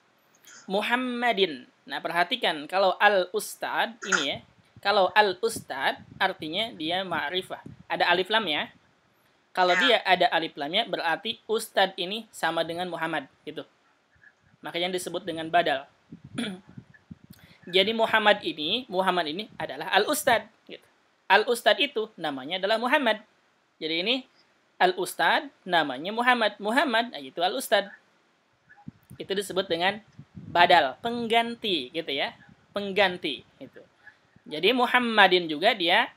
Speaker 1: Muhammadin. Nah, perhatikan kalau al ustad ini ya. Kalau al ustad artinya dia ma'rifah. Ada alif lam ya. Kalau dia ada alif lamnya berarti ustad ini sama dengan Muhammad gitu. Makanya disebut dengan badal. Jadi Muhammad ini adalah al-ustad. Gitu. Al-ustad itu namanya adalah Muhammad. Jadi ini al-ustad namanya Muhammad. Muhammad itu al-ustad. Itu disebut dengan badal, pengganti gitu ya. Pengganti itu. Jadi Muhammadin juga dia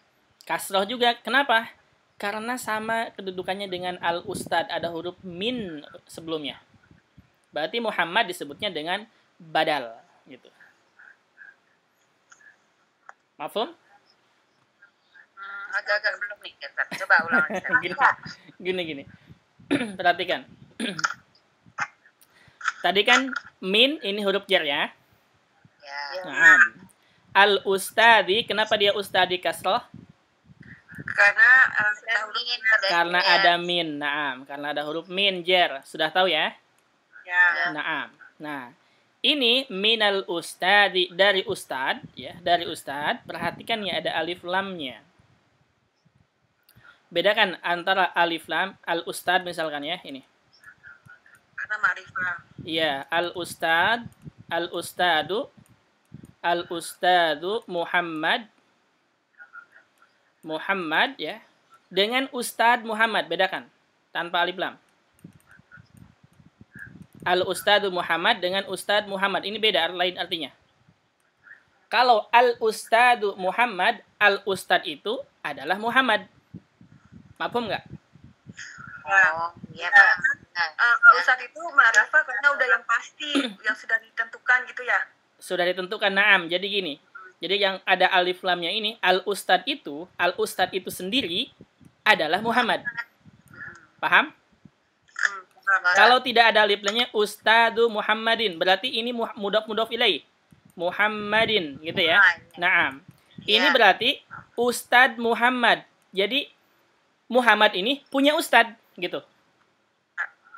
Speaker 1: kasroh juga. Kenapa? Karena sama kedudukannya dengan al-ustad, ada huruf min sebelumnya. Berarti Muhammad disebutnya dengan badal gitu. Mafhum?
Speaker 2: Agak-agak belum nih, coba ulang lagi.
Speaker 1: Gini. Perhatikan. Tadi kan min ini huruf jar ya.
Speaker 2: Ya.
Speaker 1: Nah, al-ustadi, kenapa dia ustadi kasroh? Karena ada min. Naam, karena ada huruf min jar. Sudah tahu ya?
Speaker 3: Ya.
Speaker 1: Naam. Nah, ini minal ustadi, dari ustad ya, dari ustad. Perhatikan ya ada alif lamnya. Bedakan antara alif lam al ustad misalkan ya, ini.
Speaker 3: Karena ma'rifah.
Speaker 1: Iya, al ustadu Muhammad ya. Dengan ustad Muhammad, bedakan tanpa alif lam. Al-Ustadu Muhammad dengan Ustad Muhammad. Ini beda, lain artinya. Kalau Al-Ustadu Muhammad, Al-Ustad itu adalah Muhammad. Mafhum nggak?
Speaker 2: Oh, iya Pak.
Speaker 3: Kalau Ustad itu ma'rifah karena udah yang pasti, yang sudah ditentukan gitu ya?
Speaker 1: Sudah ditentukan, naam. Jadi gini. Jadi yang ada alif lamnya ini, Al-Ustad itu sendiri adalah Muhammad. Paham? Kalau tidak ada alif lamnya Ustadu Muhammadin, berarti ini mudhaf ilaih. Muhammadin gitu ya. Naam. Ini berarti Ustad Muhammad. Jadi Muhammad ini punya ustad gitu.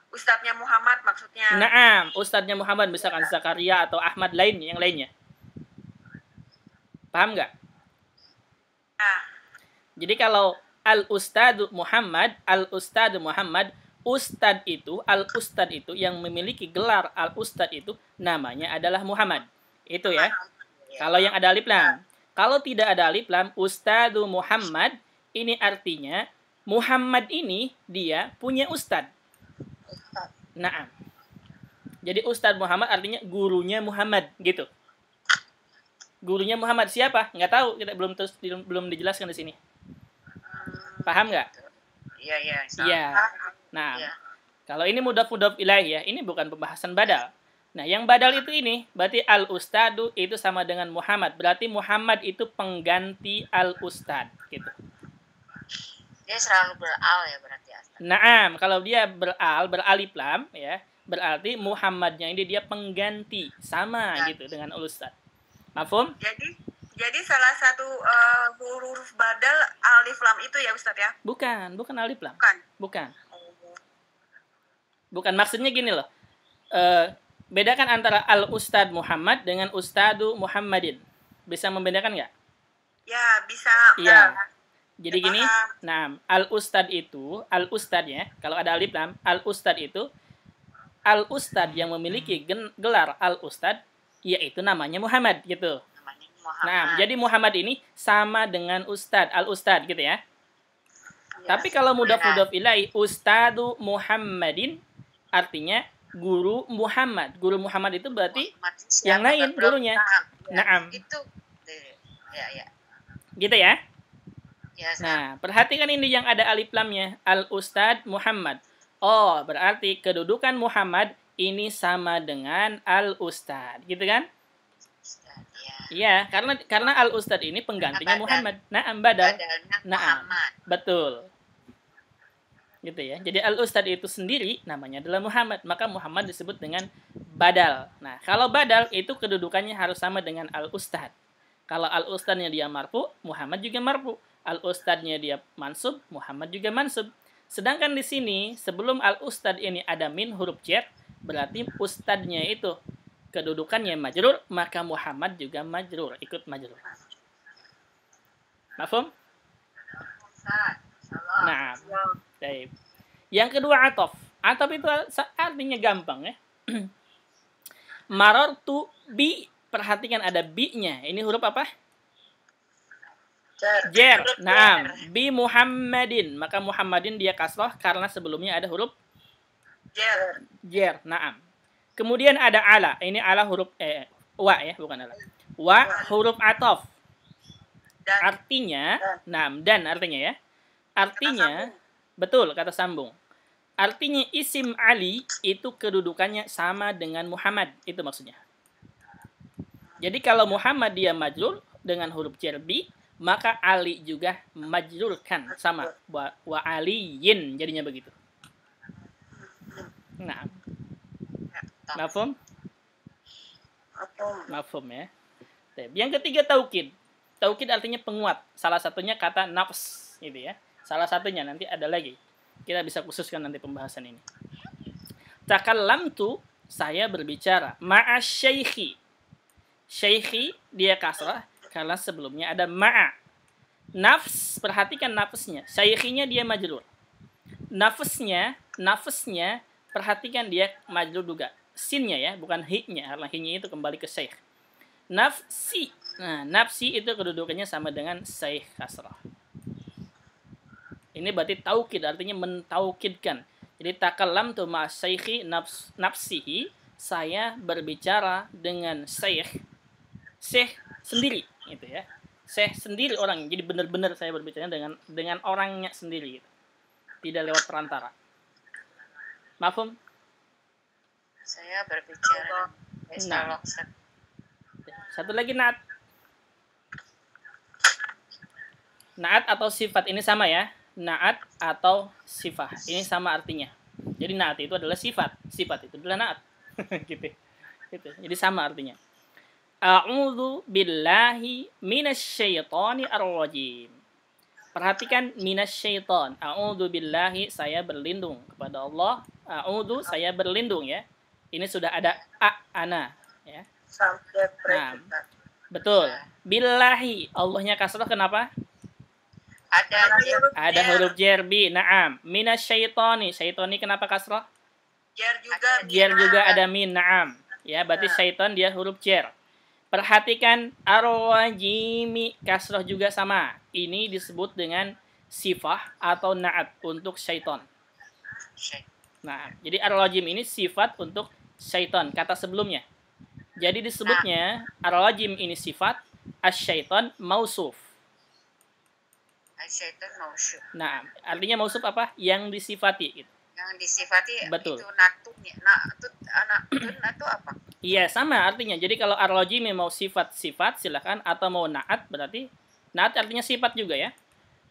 Speaker 3: Ustadznya Muhammad maksudnya.
Speaker 1: Naam, ustadznya Muhammad misalkan Zakaria atau Ahmad yang lainnya. Paham nggak? Jadi kalau Al-Ustadu Muhammad, Ustad itu, al-ustad itu yang memiliki gelar al-ustad itu namanya adalah Muhammad. Itu ya. Kalau yang ada alif lam. Kalau tidak ada alif lam, Ustadu Muhammad, ini artinya Muhammad ini dia punya ustad. Naam. Jadi Ustad Muhammad artinya gurunya Muhammad gitu. Gurunya Muhammad siapa? Nggak tahu, kita belum dijelaskan di sini. Paham nggak?
Speaker 2: Iya.
Speaker 1: Iya. Nah, kalau ini mudhaf ilaih ya, ini bukan pembahasan badal. Nah, yang badal itu ini, berarti al-ustadu itu sama dengan Muhammad. Berarti Muhammad itu pengganti al-ustad, gitu.
Speaker 2: Dia selalu beral ya berarti.
Speaker 1: Naam, kalau dia beralif lam ya, berarti Muhammadnya ini dia pengganti, sama gitu dengan al-ustad. Mafhum?
Speaker 3: Jadi salah satu huruf badal alif lam itu ya Ustaz ya?
Speaker 1: Bukan alif lam. Bukan. Bukan, maksudnya gini loh. Bedakan antara al-ustad Muhammad dengan ustadu Muhammadin. Bisa membedakan nggak?
Speaker 3: Ya, bisa.
Speaker 1: Iya. Jadi gini, nah, al-ustad ya, kalau ada alif lam, al-ustad itu, al-ustad yang memiliki gelar al-ustad, yaitu namanya Muhammad, gitu. Nah, jadi Muhammad ini sama dengan ustad, al-ustad, gitu ya. Tapi kalau mudhaf ilaih, ustadu Muhammadin, artinya guru Muhammad. Guru Muhammad itu berarti yang lain gurunya. Naam.
Speaker 2: Itu ya.
Speaker 1: Gitu ya. Nah, perhatikan ini yang ada alif lamnya, al-ustad Muhammad. Oh, berarti kedudukan Muhammad ini sama dengan al-ustad, gitu kan? Iya, karena al-ustad ini penggantinya Muhammad. Naam, badal. Naam. Betul. Gitu ya. Jadi al-ustad itu sendiri namanya adalah Muhammad, maka Muhammad disebut dengan badal. Nah, kalau badal itu kedudukannya harus sama dengan al-ustad. Kalau al-ustadnya dia marfu, Muhammad juga marfu. Al-ustadnya dia mansub, Muhammad juga mansub. Sedangkan di sini sebelum al-ustad ini ada min huruf jar, berarti ustadnya itu kedudukannya majrur, maka Muhammad juga majrur, ikut majrur. Mafhum? Nah, baik. Yang kedua atof. Atof itu artinya gampang ya. Marartu bi, perhatikan ada bi-nya. Ini huruf apa? Jer. Naam, bi Muhammadin. Maka Muhammadin dia kasrah karena sebelumnya ada huruf jer. Naam. Kemudian ada ala. Ini ala huruf wa ya, bukan ala. Wa huruf atof. Artinya, naam, dan artinya ya. Artinya, betul kata sambung. Artinya isim Ali itu kedudukannya sama dengan Muhammad. Itu maksudnya. Jadi kalau Muhammad dia majrur dengan huruf jar bi, maka Ali juga majrurkan sama. Wa aliyin jadinya begitu. Nah. Mafhum? Mafhum ya. Yang ketiga taukid. Taukid artinya penguat. Salah satunya kata nafs gitu ya. Salah satunya, nanti ada lagi. Kita bisa khususkan nanti pembahasan ini. Takallamtu, saya berbicara. Ma'asyaikhi. Syaikhi dia kasrah karena sebelumnya ada ma'a. Nafs, perhatikan nafsnya. Syaikhinya dia majrur. Nafsnya, perhatikan dia majrur juga. Sinnya ya, bukan hi-nya. Karena hi-nya itu kembali ke syaikh. Nafsi. Nah, nafsi itu kedudukannya sama dengan syaikh kasrah. Ini berarti taukid, artinya mentaukidkan. Jadi takallamtu ma syaikhi nafsihi, saya berbicara dengan syekh sendiri gitu ya. Syekh sendiri orang. Jadi benar-benar saya berbicara dengan orangnya sendiri gitu. Tidak lewat perantara. Mafhum?
Speaker 2: Saya berbicara.
Speaker 1: Nah. Satu lagi naat. Naat atau sifat ini sama ya. Naat atau sifat ini sama artinya. Jadi naat itu adalah sifat itu adalah naat. Gitu. Jadi sama artinya. A'udzu billahi minasyaitonir rajim. Perhatikan minasyaiton. A'udzu billahi, saya berlindung kepada Allah. A'udzu, saya berlindung ya. Ini sudah ada ana ya. Nah, betul. Billahi, Allahnya kasrah kenapa? Ada huruf jar bi. Naam. Minasyaitoni. Syaitoni kenapa kasrah? Jar juga ada min. Naam. Ya, berarti syaiton dia huruf jar. Perhatikan ar-rajimi kasrah juga sama. Ini disebut dengan sifah atau na'at untuk syaiton. Nah, jadi ar-rajim ini sifat untuk syaiton, kata sebelumnya. Jadi disebutnya ar-rajim ini sifat, asy-syaiton mausuf. Nah, artinya mausuf apa? Yang disifati gitu.
Speaker 2: Yang disifati.
Speaker 1: Betul.
Speaker 2: Itu natun atau apa?
Speaker 1: Iya, sama artinya. Jadi kalau ar-rajim mau sifat-sifat silakan, atau mau na'at berarti na'at artinya sifat juga ya.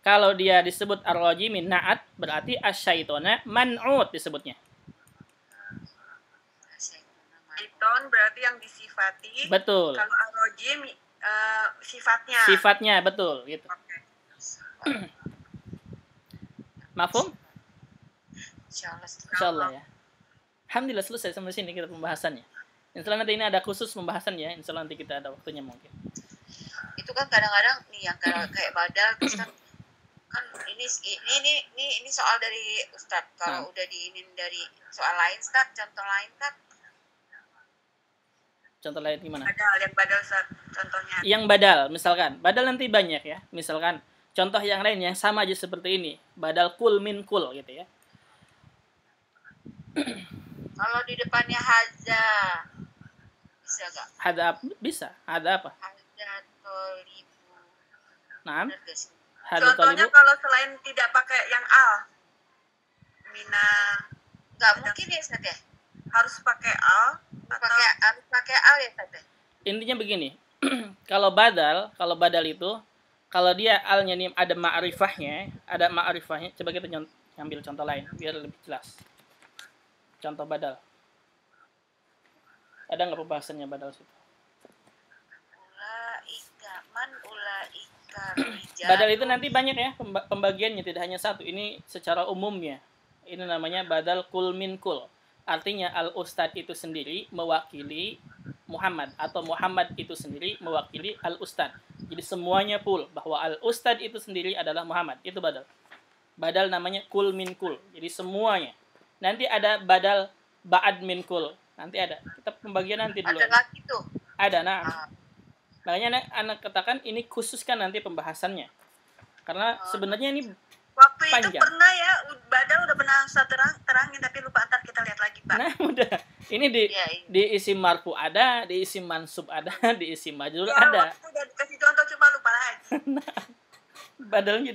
Speaker 1: Kalau dia disebut ar-rajim na'at berarti asy-syaitona man'ut disebutnya.
Speaker 3: Syaiton berarti yang disifati.
Speaker 1: Betul.
Speaker 3: Kalau ar-rajim sifatnya.
Speaker 1: Sifatnya betul gitu. Mafhum? Insyaallah ya. Alhamdulillah selesai sampai sini kita pembahasannya. Insyaallah nanti ini ada khusus pembahasan ya. Insyaallah nanti kita ada waktunya mungkin.
Speaker 2: Itu kan kadang-kadang nih yang kayak badal terus kan ini soal dari Ustadz. Kalau udah diinin dari soal lain Ustadz, contoh lain Ustadz.
Speaker 1: Contoh lain gimana?
Speaker 3: Yang badal Ustadz, contohnya. Yang
Speaker 1: badal, misalkan. Badal nanti banyak ya. Misalkan contoh yang lainnya sama aja seperti ini. Badal kul min kul gitu ya.
Speaker 2: Kalau di depannya haza bisa gak?
Speaker 1: Hada bisa. Hada apa?
Speaker 2: Hada tolibu.
Speaker 1: Nah.
Speaker 3: Contohnya kalau selain tidak pakai yang al. Mina.
Speaker 2: Gak mungkin ya Ustaz ya?
Speaker 3: Harus pakai al.
Speaker 2: Harus pakai al ya Ustaz ya?
Speaker 1: Intinya begini. Kalau badal itu kalau dia alnya ini ada ma'rifahnya, coba kita ambil contoh lain biar lebih jelas. Contoh badal. Ada nggak pembahasannya badal situ?
Speaker 2: Ulaika man ulaika rijal.
Speaker 1: Badal itu nanti banyak ya pembagiannya, tidak hanya satu. Ini secara umumnya. Ini namanya badal kul min kul. Artinya al-ustad itu sendiri mewakili Muhammad, atau Muhammad itu sendiri mewakili al-ustad. Jadi semuanya pul, bahwa al-ustad itu sendiri adalah Muhammad. Itu badal. Badal namanya kul min kul. Jadi semuanya. Nanti ada badal ba'ad min kul. Nanti ada. Kita pembagian nanti dulu.
Speaker 2: Ada lagi tuh.
Speaker 1: Ada, nah. Makanya anak katakan ini khususkan nanti pembahasannya. Karena sebenarnya ini
Speaker 3: waktu
Speaker 1: panjang.
Speaker 3: itu pernah ya, badal udah pernah saya terangin, tapi lupa, ntar kita lihat lagi, Pak.
Speaker 1: Nah, udah. Ini di isim marfu ada, di isim mansub ada, di isim majrur
Speaker 3: ya,
Speaker 1: ada.
Speaker 3: Waktu udah dikasih contoh cuma lupa lagi.
Speaker 1: Nah, badalnya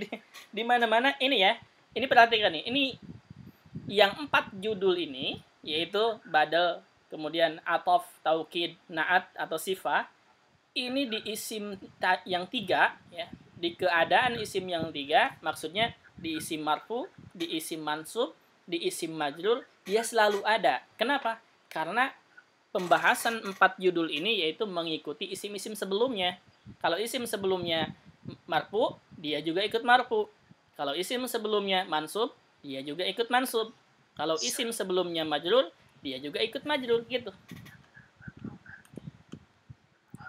Speaker 1: di mana-mana ini ya. Ini perhatikan nih. Ini yang 4 judul ini, yaitu badal, kemudian atof, taukid, naat atau sifah. Ini di isim yang 3 ya, di keadaan isim yang 3, maksudnya di isim marfu, di isim mansub, di isim majrur, dia selalu ada. Kenapa? Karena pembahasan 4 judul ini yaitu mengikuti isim-isim sebelumnya. Kalau isim sebelumnya marfu, dia juga ikut marfu. Kalau isim sebelumnya mansub, dia juga ikut mansub. Kalau isim sebelumnya majrur, dia juga ikut majrur gitu.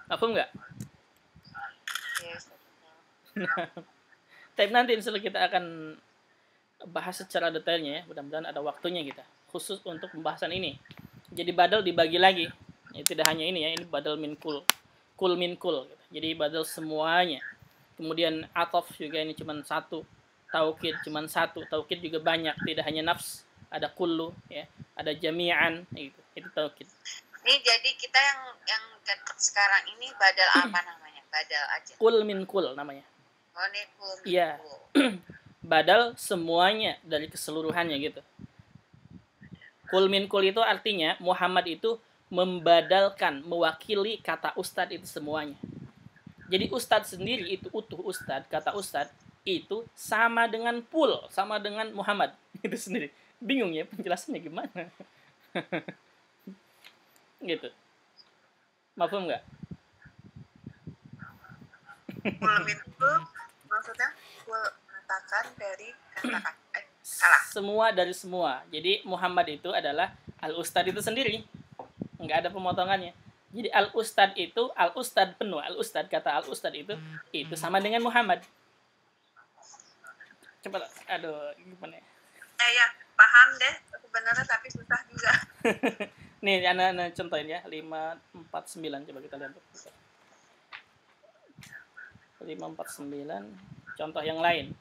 Speaker 1: Paham nggak?
Speaker 2: Yes.
Speaker 1: Tapi nanti insya Allah kita akan bahas secara detailnya ya. Mudah-mudahan ada waktunya kita khusus untuk pembahasan ini. Jadi badal dibagi lagi. Ya, tidak hanya ini ya, ini badal min kul. Kul min kul. Gitu. Jadi badal semuanya. Kemudian atof juga ini cuma satu. Taukid cuma satu. Taukid juga banyak. Tidak hanya nafs. Ada kullu. Ya. Ada jami'an. Gitu. Itu taukid.
Speaker 2: Ini jadi kita yang sekarang ini badal apa namanya? Badal aja.
Speaker 1: Kul min kul namanya.
Speaker 2: Oh, ini kul min
Speaker 1: Iya.
Speaker 2: kul.
Speaker 1: Badal semuanya dari keseluruhannya gitu. Kul min kul itu artinya Muhammad itu membadalkan, mewakili kata ustadz itu semuanya. Jadi ustadz sendiri itu utuh ustadz, kata ustadz itu sama dengan pul, sama dengan Muhammad itu sendiri. Bingung ya penjelasannya gimana? Gitu. Mafhum nggak?
Speaker 3: Kul min kul maksudnya kul mengatakan dari kata salah.
Speaker 1: Semua dari semua. Jadi Muhammad itu adalah al-ustad itu sendiri. Nggak ada pemotongannya. Jadi al-ustad itu, al-ustad penuh, al-ustad, kata al-ustad itu sama dengan Muhammad. Coba, aduh, gimana ya?
Speaker 3: Ya, paham deh sebenarnya, tapi susah juga.
Speaker 1: Nih, anak contohin ya, 549, coba kita lihat. 549, contoh yang lain.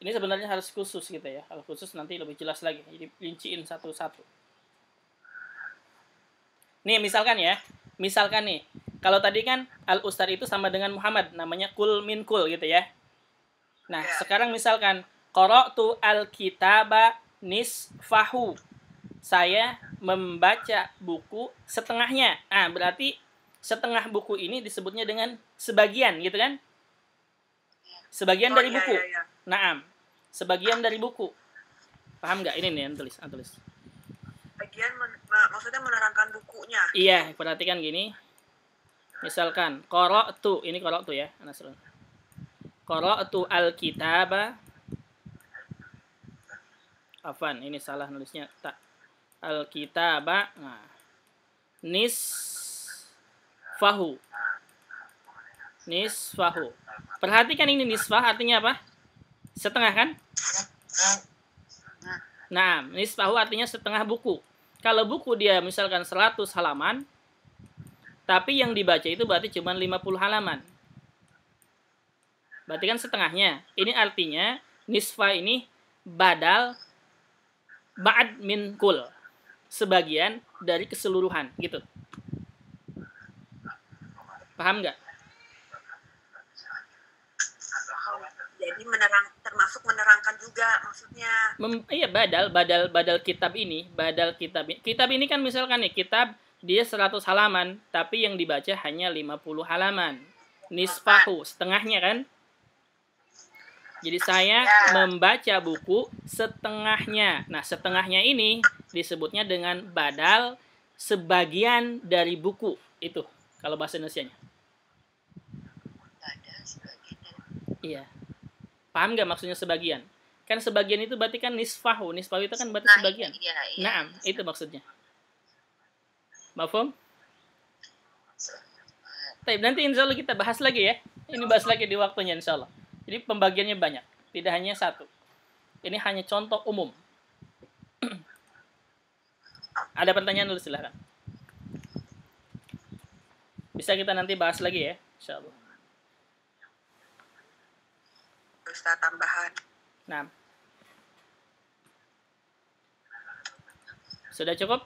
Speaker 1: Ini sebenarnya harus khusus gitu ya. Kalau khusus nanti lebih jelas lagi. Jadi rinciin satu-satu. Nih misalkan ya. Misalkan nih. Kalau tadi kan al-ustad itu sama dengan Muhammad. Namanya kul min kul gitu ya. Nah sekarang misalkan. Qara'tu al-kitaba nisfahu. Saya membaca buku setengahnya. Ah, berarti setengah buku ini disebutnya dengan sebagian gitu kan? Sebagian dari buku.
Speaker 3: Iya.
Speaker 1: Naam. Sebagian dari buku. Paham nggak? Ini nih yang tulis.
Speaker 3: Bagian maksudnya menerangkan bukunya.
Speaker 1: Iya, perhatikan gini. Misalkan qara'tu, ini qara'tu ya, Nasrul. Qara'tu al-kitaba. Afan, ini salah nulisnya. Tak. Al-kitaba. Nah. Nisfahu. Perhatikan ini nisfah artinya apa? Setengah kan? Nah, nisfahu artinya setengah buku. Kalau buku dia misalkan 100 halaman, tapi yang dibaca itu berarti cuma 50 halaman. Berarti kan setengahnya. Ini artinya nisfah ini badal ba'ad min kul. Sebagian dari keseluruhan gitu. Paham nggak?
Speaker 3: Jadi termasuk menerangkan juga maksudnya.
Speaker 1: Iya, badal kitab ini. Kitab ini kan misalkan nih, kitab dia 100 halaman, tapi yang dibaca hanya 50 halaman. Nisfahu, setengahnya kan? Jadi saya membaca buku setengahnya. Nah, setengahnya ini disebutnya dengan badal sebagian dari buku. Itu kalau bahasa Indonesianya.
Speaker 2: Badal sebagian dari.
Speaker 1: Iya. Paham nggak maksudnya sebagian? Kan sebagian itu berarti kan nisfahu. Nisfahu itu kan berarti sebagian. Nah, itu maksudnya. Mafhum? Nanti insya Allah kita bahas lagi ya. Ini bahas lagi di waktunya insya Allah. Jadi pembagiannya banyak, tidak hanya satu. Ini hanya contoh umum. Ada pertanyaan dulu silahkan. Bisa kita nanti bahas lagi ya, insya Allah.
Speaker 3: Ustaz tambahan.
Speaker 1: Nah, sudah cukup?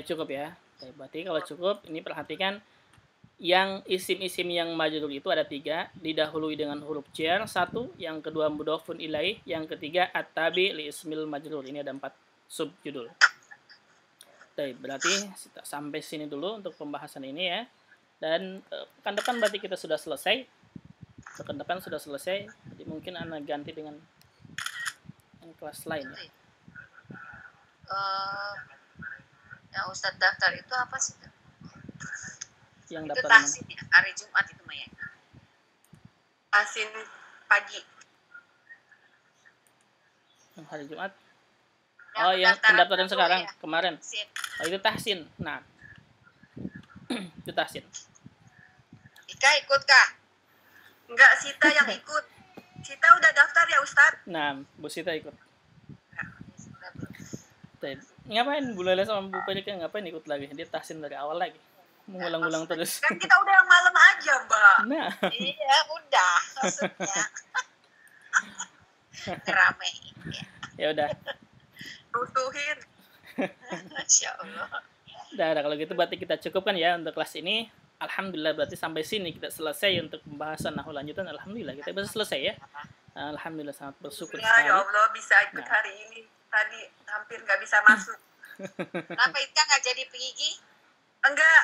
Speaker 1: Cukup ya. Berarti kalau cukup, ini perhatikan. Yang isim-isim yang majrur itu ada 3, didahului dengan huruf jar 1, yang kedua mudhofun ilaih, yang ketiga at-tabi li ismil majrur. Ini ada 4 subjudul. Berarti sampai sini dulu untuk pembahasan ini ya. Dan pekan depan berarti kita sudah selesai. Pekan depan sudah selesai. Jadi mungkin Anda ganti dengan kelas lain ya.
Speaker 2: Yang Ustadz daftar itu apa sih?
Speaker 1: Yang
Speaker 2: itu
Speaker 1: daftar
Speaker 2: tahsin ya, hari Jumat itu Maya.
Speaker 3: Tahsin pagi.
Speaker 1: Hari Jumat. Yang pendaftaran sekarang ya. Kemarin. Itu tahsin. Nah. Itu tahsin.
Speaker 2: Ika ikut kah?
Speaker 3: Enggak, Sita yang ikut. Sita udah daftar ya Ustadz?
Speaker 1: Nah, Bu Sita ikut. Ngapain Bu Lele sama Bu Perika ngapain ikut lagi? Dia tahsin dari awal lagi. Mengulang-ulang terus.
Speaker 3: Kan kita udah yang malam aja, Mbak.
Speaker 1: Nah.
Speaker 2: Iya, udah maksudnya. Rame.
Speaker 1: Ya udah.
Speaker 3: Rusuhin.
Speaker 2: Masya Allah.
Speaker 1: Udah, kalau gitu berarti kita cukupkan ya untuk kelas ini. Alhamdulillah berarti sampai sini kita selesai untuk pembahasan nahwu lanjutan. Alhamdulillah kita bisa selesai ya. Alhamdulillah sangat bersyukur sekali.
Speaker 3: Ya Allah bisa ikut hari ini. Tadi hampir nggak bisa masuk.
Speaker 2: Kenapa Ika nggak jadi pengigi?
Speaker 3: Enggak,